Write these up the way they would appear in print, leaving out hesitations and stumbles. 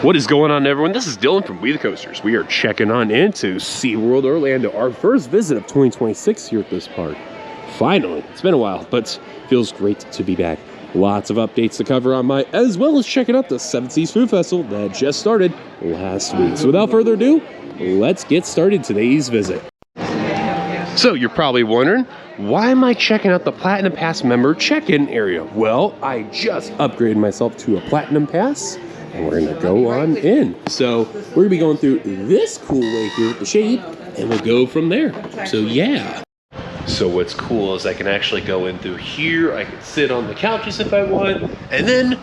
What is going on, everyone? This is Dylan from WeTheCoasters. We are checking on into SeaWorld Orlando, our first visit of 2026 here at this park. Finally, it's been a while, but feels great to be back. Lots of updates to cover on my, as well as checking out the Seven Seas Food Festival that just started last week. So without further ado, let's get started today's visit. So you're probably wondering, why am I checking out the Platinum Pass member check-in area? Well, I just upgraded myself to a Platinum Pass, and we're gonna go on in. So we're gonna be going through this cool way here with the shade, and we'll go from there. So yeah. So what's cool is I can actually go in through here. I can sit on the couches if I want, and then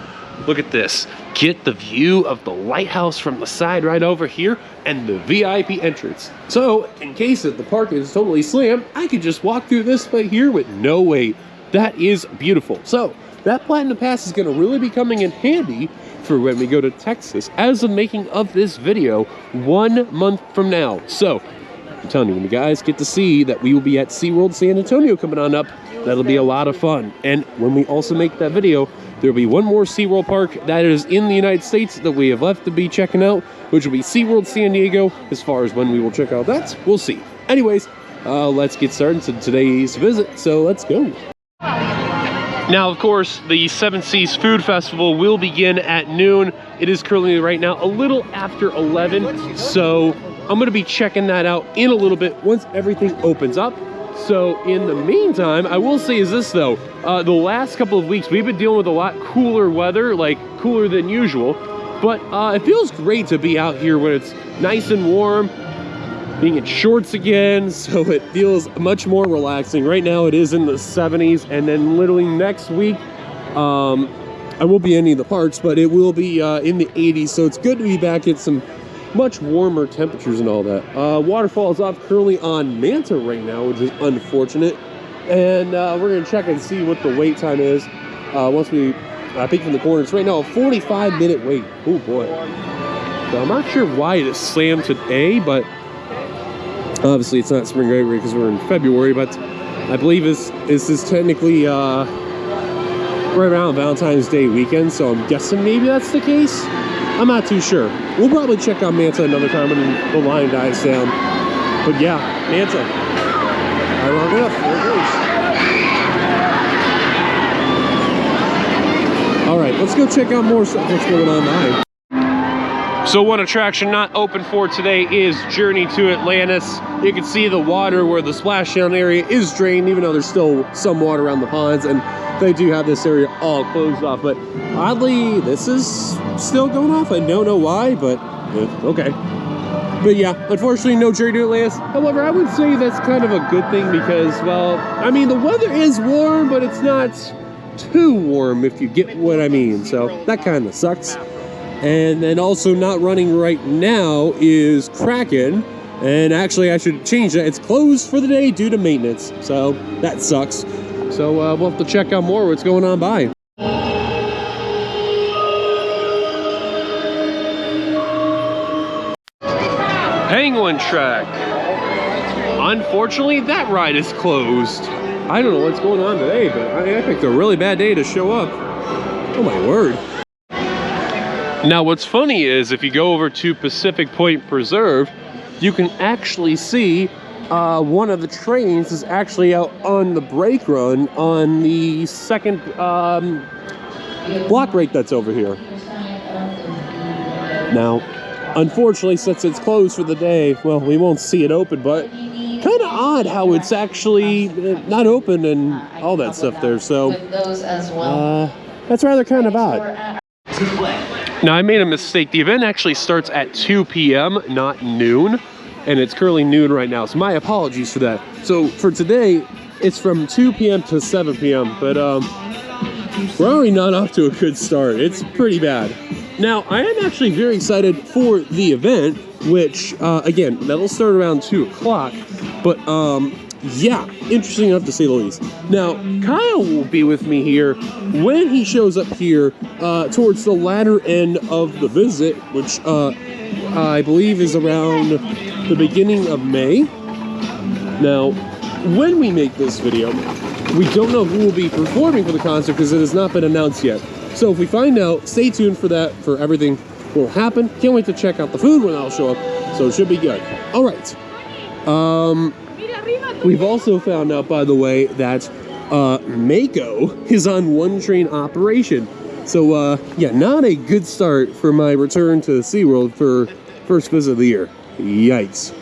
look at this. Get the view of the lighthouse from the side right over here and the VIP entrance. So in case that the park is totally slammed, I could just walk through this way here with no wait. That is beautiful. So that Platinum Pass is gonna really be coming in handy for when we go to Texas as of making of this video 1 month from now. So I'm telling you, when you guys get to see that we will be at SeaWorld San Antonio coming on up, that'll be a lot of fun. And when we also make that video, there'll be one more SeaWorld park that is in the United States that we have left to be checking out, which will be SeaWorld San Diego. As far as when we will check out that, we'll see. Anyways, let's get started to today's visit, so let's go. Now, of course, the Seven Seas Food Festival will begin at noon. It is currently right now a little after 11, so I'm gonna be checking that out in a little bit once everything opens up. So in the meantime, I will say is this though, the last couple of weeks we've been dealing with a lot cooler weather, like cooler than usual, but it feels great to be out here when it's nice and warm, being in shorts again, so it feels much more relaxing. Right now it is in the 70s, and then literally next week, I won't be in any of the parks, but it will be in the 80s, so it's good to be back at some much warmer temperatures and all that. Waterfall is off currently on Manta right now, which is unfortunate. And we're gonna check and see what the wait time is once we peek from the corner. It's right now a 45-minute wait. Oh boy. So I'm not sure why it is slammed today, but obviously it's not spring break because we're in February, but I believe this is technically right around Valentine's Day weekend, so I'm guessing maybe that's the case. I'm not too sure. We'll probably check on Manta another time when the line dies down. But yeah, Manta. Long enough. There it goes. All right, let's go check out more stuff that's going on behind. So one attraction not open for today is Journey to Atlantis. You can see the water where the splashdown area is drained, even though there's still some water around the ponds, and they do have this area all closed off. But oddly, this is still going off. I don't know why, but okay. But yeah, unfortunately, no Journey to Atlantis. However, I would say that's kind of a good thing because, well, I mean, the weather is warm, but it's not too warm, if you get what I mean. So that kind of sucks. And then also not running right now is Kraken. And actually, I should change that. It's closed for the day due to maintenance. So that sucks. So we'll have to check out more what's going on by. Penguin Trek. Unfortunately, that ride is closed. I don't know what's going on today, but I picked a really bad day to show up. Oh my word. Now what's funny is if you go over to Pacific Point Preserve, you can actually see one of the trains is actually out on the brake run on the second block break that's over here. Now, unfortunately, since it's closed for the day, well, we won't see it open, but kind of odd how it's actually not open and all that stuff there. So that's rather kind of odd. Now, I made a mistake. The event actually starts at 2 p.m., not noon. And it's currently noon right now, so my apologies for that. So for today, it's from 2 p.m. to 7 p.m., but we're already not off to a good start. It's pretty bad. Now, I am actually very excited for the event, which, again, that'll start around 2 o'clock, but yeah, interesting enough to say the least. Now, Kyle will be with me here when he shows up here towards the latter end of the visit, which I believe is around the beginning of May. Now, when we make this video, we don't know who will be performing for the concert because it has not been announced yet. So if we find out, stay tuned for that, for everything will happen. Can't wait to check out the food when I'll show up, so it should be good. All right. We've also found out, by the way, that Mako is on one train operation. So, yeah, not a good start for my return to SeaWorld for first visit of the year. Yikes.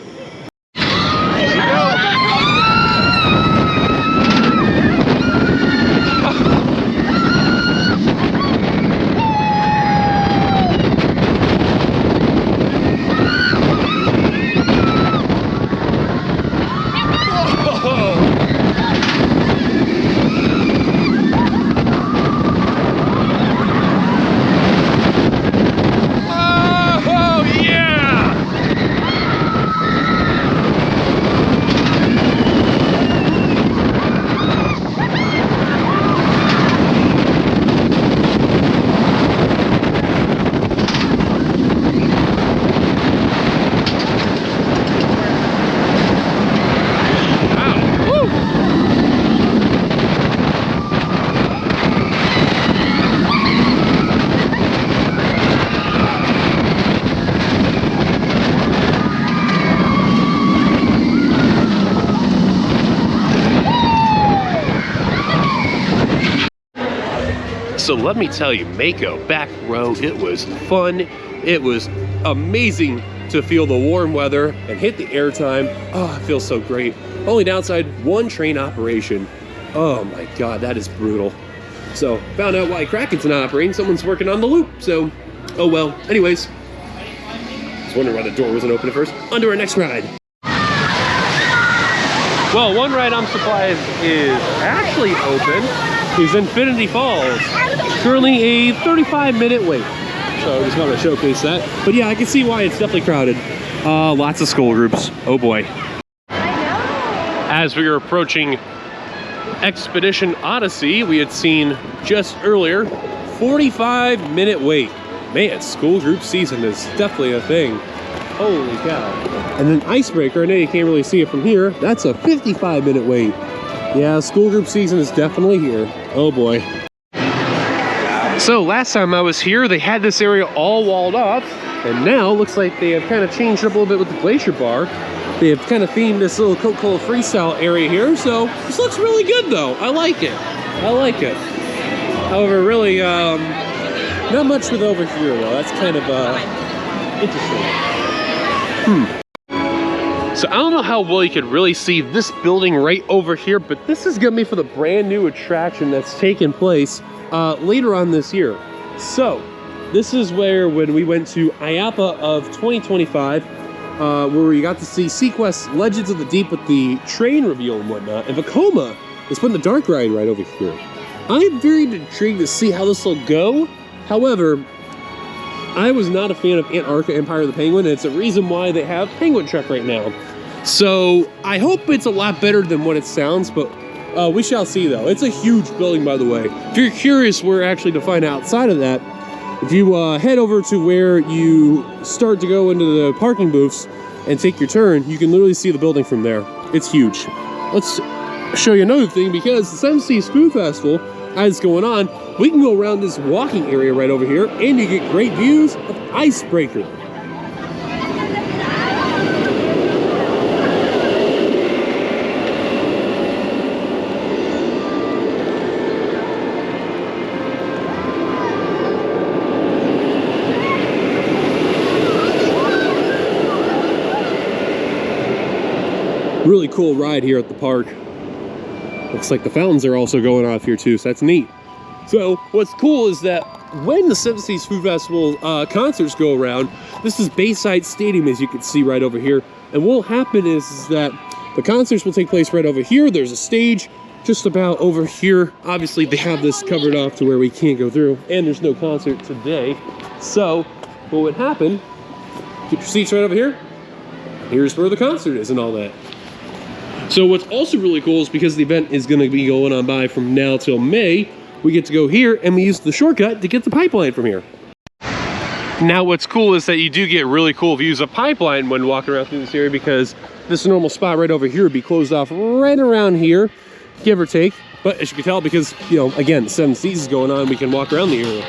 So let me tell you, Mako back row, it was fun. It was amazing to feel the warm weather and hit the airtime. Oh, it feels so great. Only downside, one train operation. Oh my God, that is brutal. So found out why Kraken's not operating. Someone's working on the loop. So, oh well. Anyways, I was wondering why the door wasn't open at first. On to our next ride. Well, one ride I'm surprised is actually open. Is Infinity Falls. Currently a 35-minute wait. So I just want to showcase that. But yeah, I can see why it's definitely crowded. Lots of school groups. Oh boy. As we were approaching Expedition Odyssey, we had seen just earlier 45-minute wait. Man, school group season is definitely a thing. Holy cow. And then Icebreaker, I know you can't really see it from here, that's a 55-minute wait. Yeah, school group season is definitely here. Oh boy. So last time I was here, they had this area all walled off, and now it looks like they have kind of changed up a little bit with the Glacier Bar. They have kind of themed this little Coca-Cola freestyle area here, so this looks really good though. I like it. I like it. However, really, not much with over here though. That's kind of interesting. So I don't know how well you could really see this building right over here, but this is gonna be for the brand new attraction that's taking place later on this year. So this is where, when we went to IAPA of 2025, where we got to see SeaQuest Legends of the Deep with the train reveal and whatnot, and Vekoma is putting the dark ride right over here. I'm very intrigued to see how this will go. However, I was not a fan of Antarctica Empire of the Penguin, and it's a reason why they have Penguin Trek right now. So I hope it's a lot better than what it sounds, but we shall see though. It's a huge building, by the way. If you're curious where actually to find outside of that, if you head over to where you start to go into the parking booths and take your turn, you can literally see the building from there. It's huge. Let's show you another thing, because the Seven Seas Food Festival, as it's going on, we can go around this walking area right over here, and you get great views of Icebreaker. Really cool ride here at the park. Looks like the fountains are also going off here too, so that's neat. So what's cool is that when the Seven Seas Food Festival concerts go around, this is Bayside Stadium, as you can see right over here. And what will happen is that the concerts will take place right over here. There's a stage just about over here. Obviously they have this covered off to where we can't go through, and there's no concert today. So what would happen, get your seats right over here. Here's where the concert is and all that. So what's also really cool is, because the event is going to be going on by from now till May, we get to go here and we use the shortcut to get the pipeline from here. Now what's cool is that you do get really cool views of pipeline when walking around through this area, because this normal spot right over here would be closed off right around here, give or take. But as you can tell, because, you know, again, Seven Seas is going on, we can walk around the area.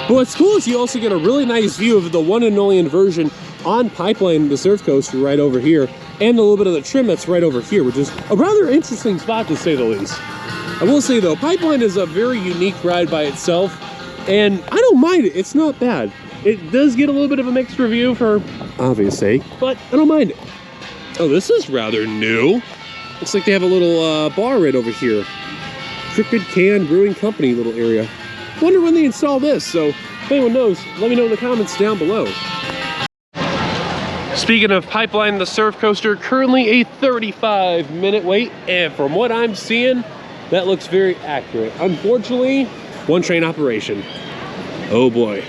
But what's cool is you also get a really nice view of the one and only inversion on Pipeline, the surf coaster right over here, and a little bit of the trim that's right over here, which is a rather interesting spot to say the least. I will say though, Pipeline is a very unique ride by itself, and I don't mind it. It's not bad. It does get a little bit of a mixed review for obvious sake, but I don't mind it. Oh, this is rather new. Looks like they have a little bar right over here. Crooked Can Brewing Company little area. Wonder when they install this, so if anyone knows, let me know in the comments down below. Speaking of Pipeline, the surf coaster, currently a 35-minute wait, and from what I'm seeing, that looks very accurate. Unfortunately, one train operation. Oh boy.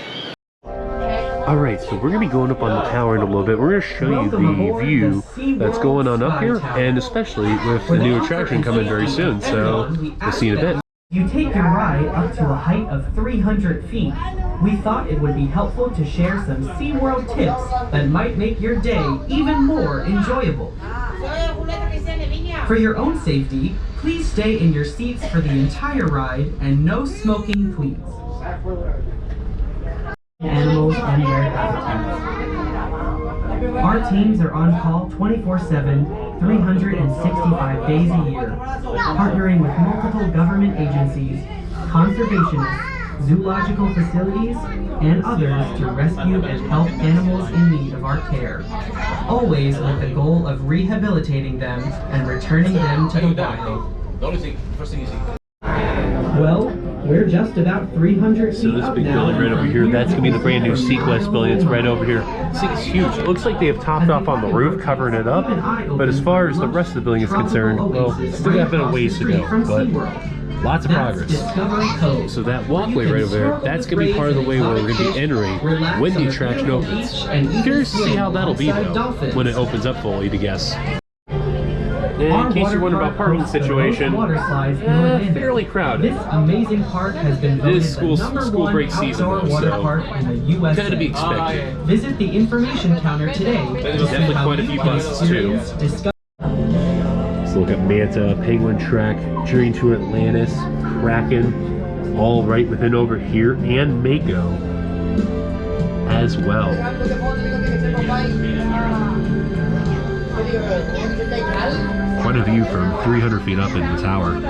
All right, so we're gonna be going up on the tower in a little bit. We're gonna show you the view that's going on up here, and especially with the new attraction coming very soon, so we'll see you in a bit. You take your ride up to a height of 300 feet. We thought it would be helpful to share some SeaWorld tips that might make your day even more enjoyable. For your own safety, please stay in your seats for the entire ride and no smoking, please. Animals and their habitats. Our teams are on call 24/7, 365 days a year, partnering with multiple government agencies, conservationists, zoological facilities, and others to rescue and help animals in need of our care, always with the goal of rehabilitating them and returning them to the wild. Well, we're just about 300 feet up now. So this big building right over here, that's gonna be the brand new SeaQuest building. It's right over here. This thing is huge. It looks like they have topped off on the roof, covering it up. But as far as the rest of the building is concerned, well, still got a bit of ways to go, but lots of progress. So that walkway right over there, that's gonna be part of the way where we're gonna be entering when the attraction opens. Curious to see how that'll be though, when it opens up fully, to guess. And in case you're wondering about parking situation, fairly crowded. This amazing park has been voted This school break season though, so kind of be expected. Visit the information counter today. There's definitely quite a few buses too. Let's look at Manta, Penguin Trek, Journey to Atlantis, Kraken, all right within over here, and Mako as well. Quite a view from 300 feet up in the tower.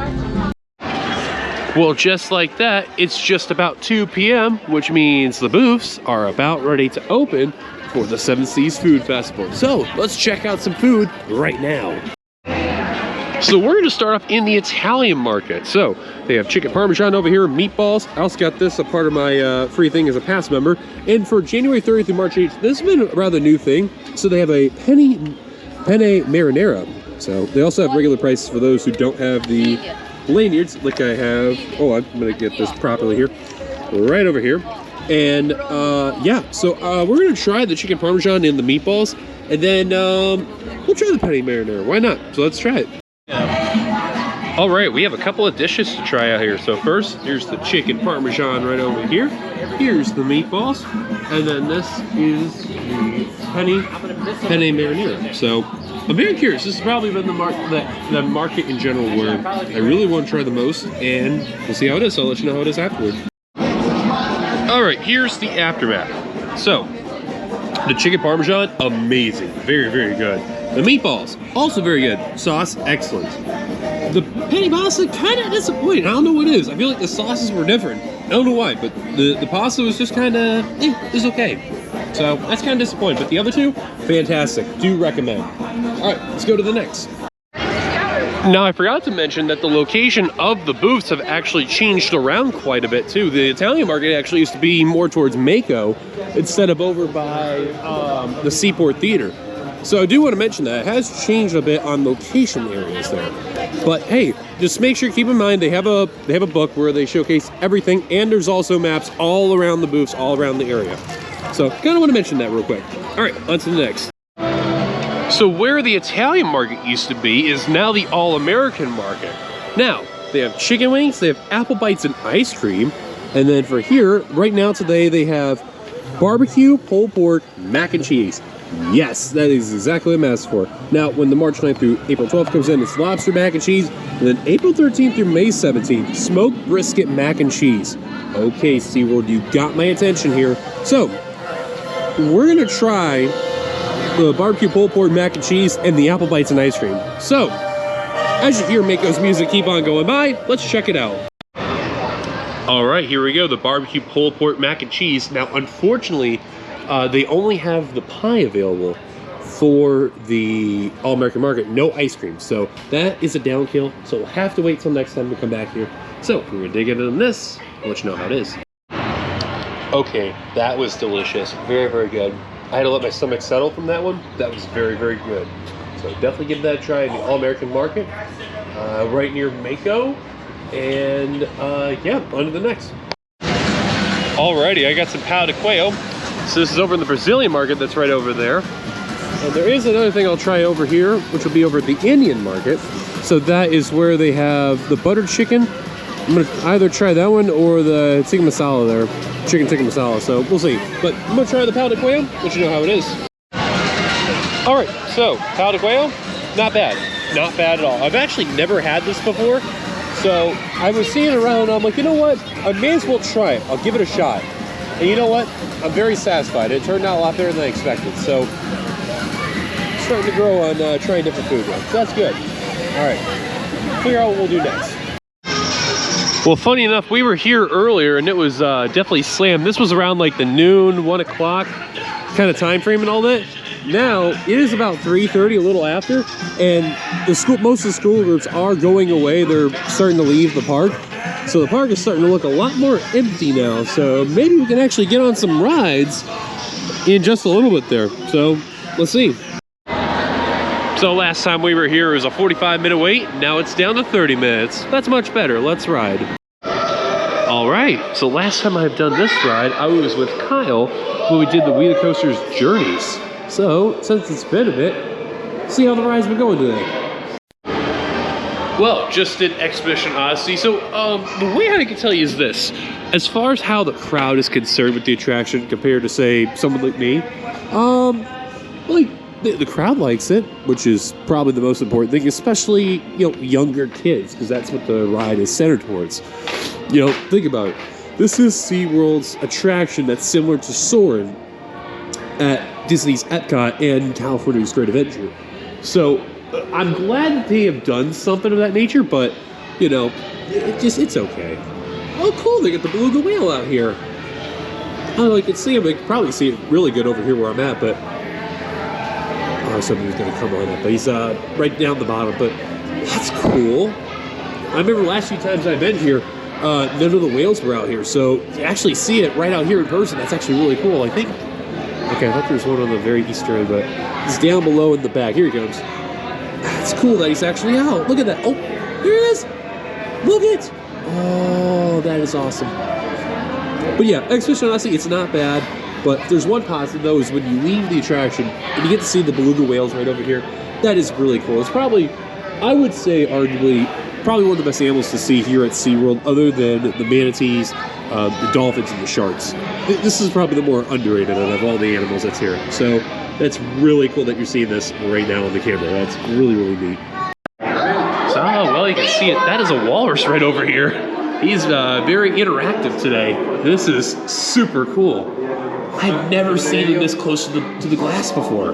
Well, just like that, it's just about 2 p.m., which means the booths are about ready to open for the Seven Seas Food Festival. So let's check out some food right now. So we're going to start off in the Italian market. So they have chicken parmesan over here, meatballs. I also got this, a part of my free thing as a pass member. And for January 30th through March 8th, this has been a rather new thing. So they have a penne marinara. So they also have regular prices for those who don't have the lanyards like I have. Oh, I'm going to get this properly here. Right over here. And yeah, so we're going to try the chicken parmesan and the meatballs. And then we'll try the penne marinara. Why not? So let's try it. All right, we have a couple of dishes to try out here. So first, here's the chicken parmesan right over here. Here's the meatballs, and then this is the penne marinara. So I'm very curious. This has probably been the market in general where I really want to try the most, and we'll see how it is. So I'll let you know how it is afterward. All right, here's the aftermath. So the chicken parmesan, amazing, very, very good. The meatballs, also very good. Sauce, excellent. The penne pasta, kind of disappointing. I don't know what it is. I feel like the sauces were different. I don't know why, but the pasta was just kind of, it was okay. So that's kind of disappointing. But the other two, fantastic. Do recommend. All right, let's go to the next. Now, I forgot to mention that the location of the booths have actually changed around quite a bit too. The Italian market actually used to be more towards Mako instead of over by the Seaport Theater. So I do want to mention that it has changed a bit on location areas there. But hey, just make sure, keep in mind, they have a book where they showcase everything, and there's also maps all around the booths, all around the area. So kind of want to mention that real quick. All right, on to the next. So where the Italian market used to be is now the All-American market. Now, they have chicken wings, they have apple bites and ice cream, and then for here, right now today, they have barbecue pulled pork mac and cheese. Yes, that is exactly what I'm asked for. Now, when the March 9th through April 12th comes in, it's lobster mac and cheese. And then April 13th through May 17th, smoked brisket mac and cheese. Okay, SeaWorld, you got my attention here. So, we're going to try the barbecue pulled pork mac and cheese and the apple bites and ice cream. So, as you hear Mako's music keep on going by, let's check it out. All right, here we go, the barbecue pulled pork mac and cheese. Now, unfortunately, they only have the pie available for the All-American Market, no ice cream. So that is a downkill, so we'll have to wait till next time to come back here. So we're gonna dig into this, I'll let you know how it is. Okay, that was delicious, very, very good. I had to let my stomach settle from that one. That was very, very good. So definitely give that a try in the All-American Market, right near Mako. And yeah, on to the next. Alrighty, I got some pau de quail. So this is over in the Brazilian market that's right over there. And there is another thing I'll try over here, which will be over at the Indian market. So that is where they have the buttered chicken. I'm gonna either try that one or the tikka masala there. Chicken tikka masala, so we'll see. But I'm gonna try the pau de quail, let you know how it is. All right, so pau de quail, not bad. Not bad at all. I've actually never had this before. So I was seeing it around, I'm like, you know what? I may as well try it. I'll give it a shot. And you know what? I'm very satisfied. It turned out a lot better than I expected. So, starting to grow on trying different food. So that's good. All right, figure out what we'll do next. Well, funny enough, we were here earlier and it was definitely slammed. This was around like the noon, 1 o'clock kind of time frame and all that. Now, it is about 3:30, a little after, and most of the school groups are going away. They're starting to leave the park. So the park is starting to look a lot more empty now. So maybe we can actually get on some rides in just a little bit there. So let's see. So last time we were here, it was a 45-minute wait. Now it's down to 30 minutes. That's much better. Let's ride. All right. So last time I've done this ride, I was with Kyle when we did the WeTheCoasters Journeys. So since it's been a bit, see how the ride's been going today. Well, just did Expedition Odyssey. So the way I can tell you is this. As far as how the crowd is concerned with the attraction compared to, say, someone like me, like the crowd likes it, which is probably the most important thing, especially, you know, younger kids, because that's what the ride is centered towards. You know, think about it. This is SeaWorld's attraction that's similar to Soarin' at Disney's Epcot and California's Great Adventure. So I'm glad that they have done something of that nature, but, you know, it's okay. Oh, cool, they got the beluga whale out here. I don't know, you can see him, you can probably see it really good over here where I'm at, but somebody's gonna come on up, but he's right down the bottom, but that's cool. I remember last few times I've been here, none of the whales were out here, so to actually see it right out here in person, that's actually really cool, I think. Okay, I thought there was one on the very eastern end, but he's down below in the back. Here he comes. It's cool that he's actually out. Look at that. Oh, here he is. Look it. Oh, that is awesome. But yeah, Expedition Odyssey, it's not bad. But there's one positive, though, is when you leave the attraction and you get to see the beluga whales right over here. That is really cool. It's probably, I would say, arguably, probably one of the best animals to see here at SeaWorld, other than the manatees, the dolphins, and the sharks. This is probably the more underrated out of all the animals that's here. So that's really cool that you're seeing this right now on the camera. That's really, really neat. So, well, you can see it. That is a walrus right over here. He's very interactive today. This is super cool. I've never seen him this close to the glass before.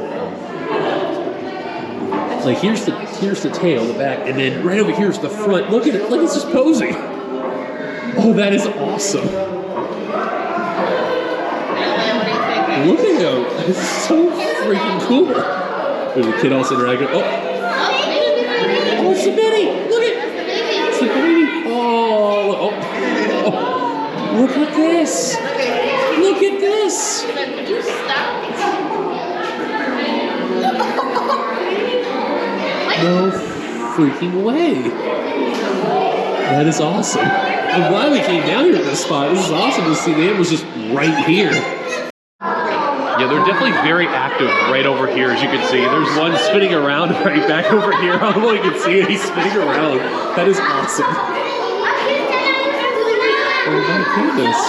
Like, here's the tail, the back, and then right over here is the front. Look at it. Look, it's just posing. Oh, that is awesome. Look at him. It's so freaking cool. There's a kid also interacting. Oh, it's the baby. Look at it. It's the baby. Oh. Look at this. Look at this. No freaking way. That is awesome. I'm glad we came down here at this spot. This is awesome to see the animals just right here. Yeah, they're definitely very active right over here, as you can see. There's one spinning around right back over here. I don't know if you can see it. He's spinning around. That is awesome. Oh my goodness.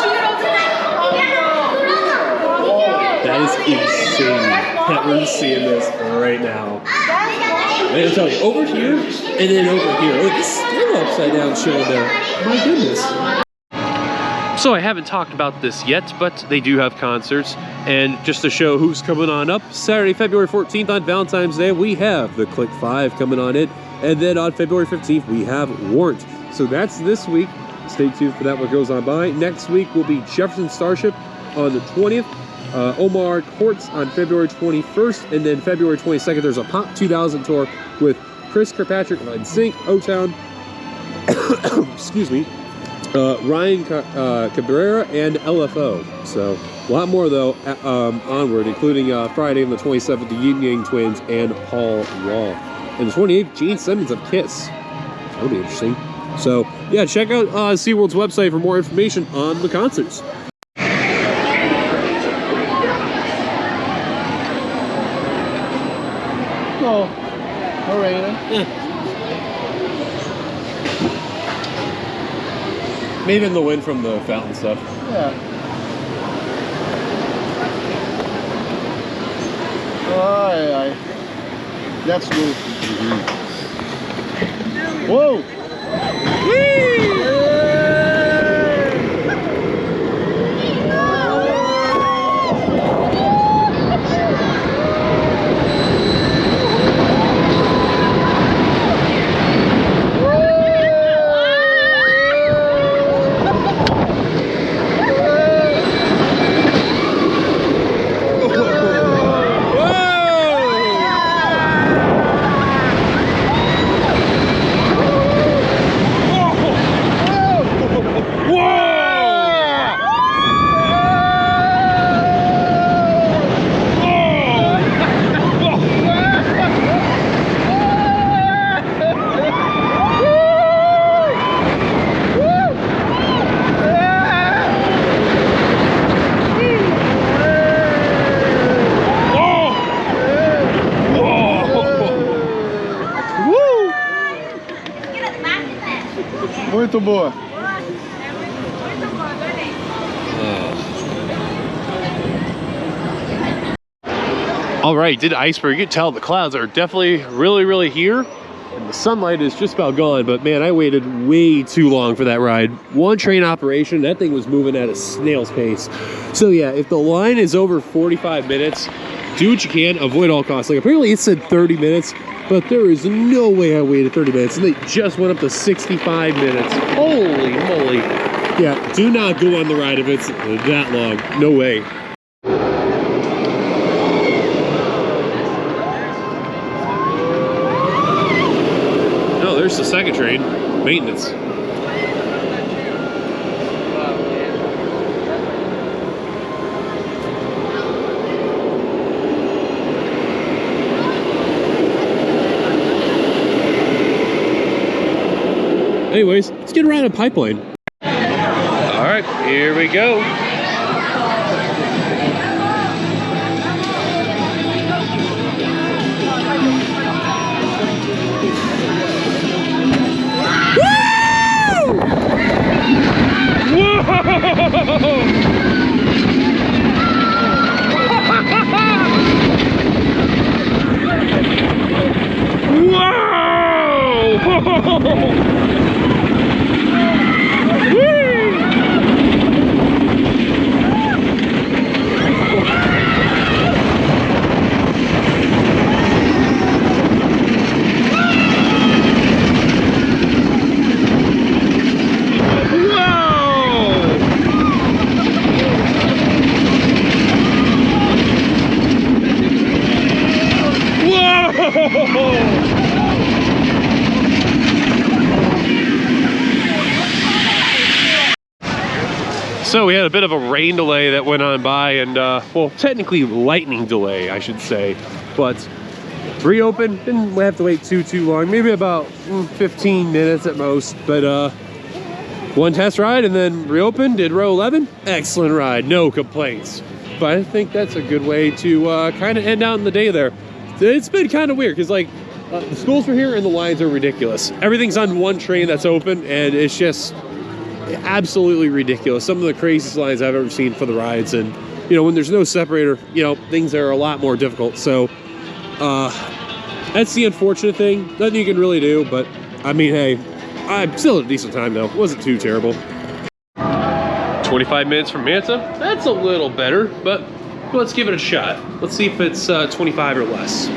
That is insane that we're seeing this right now. I'm gonna tell you, over here and then over here. Look, it's still upside down showing there. My goodness. So I haven't talked about this yet, but they do have concerts. And just to show who's coming on up, Saturday, February 14th on Valentine's Day, we have the Click 5 coming on in. And then on February 15th, we have Warrant. So that's this week. Stay tuned for that, what goes on by. Next week will be Jefferson Starship on the 20th. Omar Courts on February 21st. And then February 22nd, there's a Pop 2000 tour with Chris Kirkpatrick on Sync, O-Town, excuse me, Ryan Cabrera, and LFO. So a lot more though onward, including Friday on the 27th, the Yin Yang Twins and Paul Wall. And the 28th, Gene Simmons of Kiss. That'll be interesting. So yeah, check out SeaWorld's website for more information on the concerts. Oh, all right. Yeah. Maybe in the wind from the fountain stuff. Yeah. Aye. That's good. Whoa! Muito boa. All right, did iceberg. You can tell the clouds are definitely really here. And the sunlight is just about gone, but man, I waited way too long for that ride. One train operation, that thing was moving at a snail's pace. So yeah, if the line is over 45 minutes, do what you can, avoid all costs. Like apparently it said 30 minutes, but there is no way I waited 30 minutes. And they just went up to 65 minutes. Holy moly. Yeah, do not go on the ride if it's that long. No way. Oh, there's the second train. Maintenance. Anyways, let's get around a pipeline. All right, here we go. So we had a bit of a rain delay that went on by, and well, technically lightning delay, I should say, but reopened. Didn't have to wait too long, maybe about 15 minutes at most, but one test ride and then reopened, did row 11. Excellent ride, no complaints. But I think that's a good way to kind of end out the day there. It's been kind of weird because like the schools are here and the lines are ridiculous. Everything's on one train that's open, and it's just absolutely ridiculous. Some of the craziest lines I've ever seen for the rides, and you know, when there's no separator, you know, things are a lot more difficult. So that's the unfortunate thing. Nothing you can really do, but I mean, hey, I still had a decent time though. It wasn't too terrible. 25 minutes from Manta. That's a little better, but let's give it a shot. Let's see if it's 25 or less.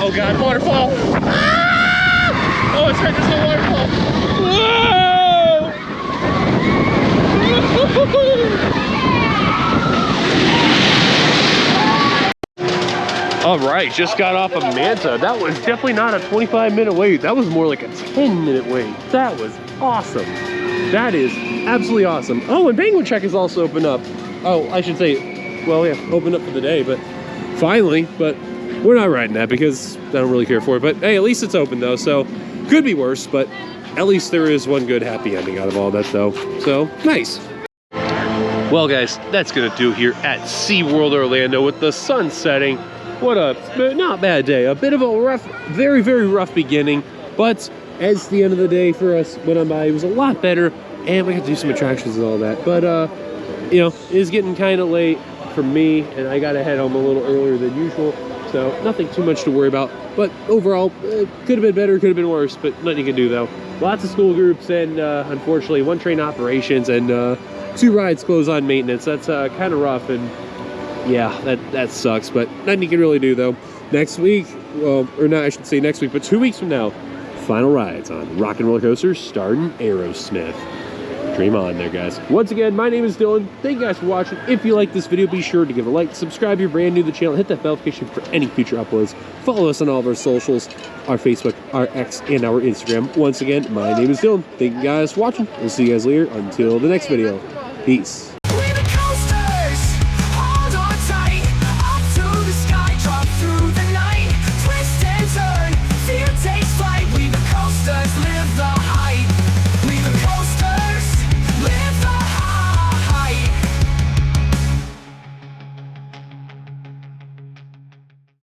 Oh God, waterfall! Ah! Oh, it's right, there's no waterfall! Whoa! All right, just got off of Manta. That was definitely not a 25-minute wait. That was more like a 10-minute wait. That was awesome. That is absolutely awesome. Oh, and Penguin Trek is also opened up. Oh, I should say, well, yeah, opened up for the day, but finally, but we're not riding that because I don't really care for it. But hey, at least it's open though, so could be worse, but at least there is one good happy ending out of all that though. So nice. Well guys, that's gonna do here at SeaWorld Orlando with the sun setting. What a not bad day. A bit of a rough, very, very rough beginning, but as the end of the day for us went on by, it was a lot better, and we got to do some attractions and all that. But you know, it is getting kind of late for me, and I gotta head home a little earlier than usual. So nothing too much to worry about, but overall, could have been better, could have been worse, but nothing you can do though. Lots of school groups and unfortunately 1 train operations and 2 rides closed on maintenance. That's kind of rough, and yeah, that sucks, but nothing you can really do though. Next week, well, or not, I should say next week, but 2 weeks from now, final rides on Rock and Roller Coasters starting Aerosmith. Dream on there, guys. Once again, my name is Dylan. Thank you guys for watching. If you like this video, be sure to give a like, subscribe if you're brand new to the channel, hit that bell notification for any future uploads. Follow us on all of our socials, our Facebook, our X, and our Instagram. Once again, my name is Dylan. Thank you guys for watching. We'll see you guys later. Until the next video. Peace.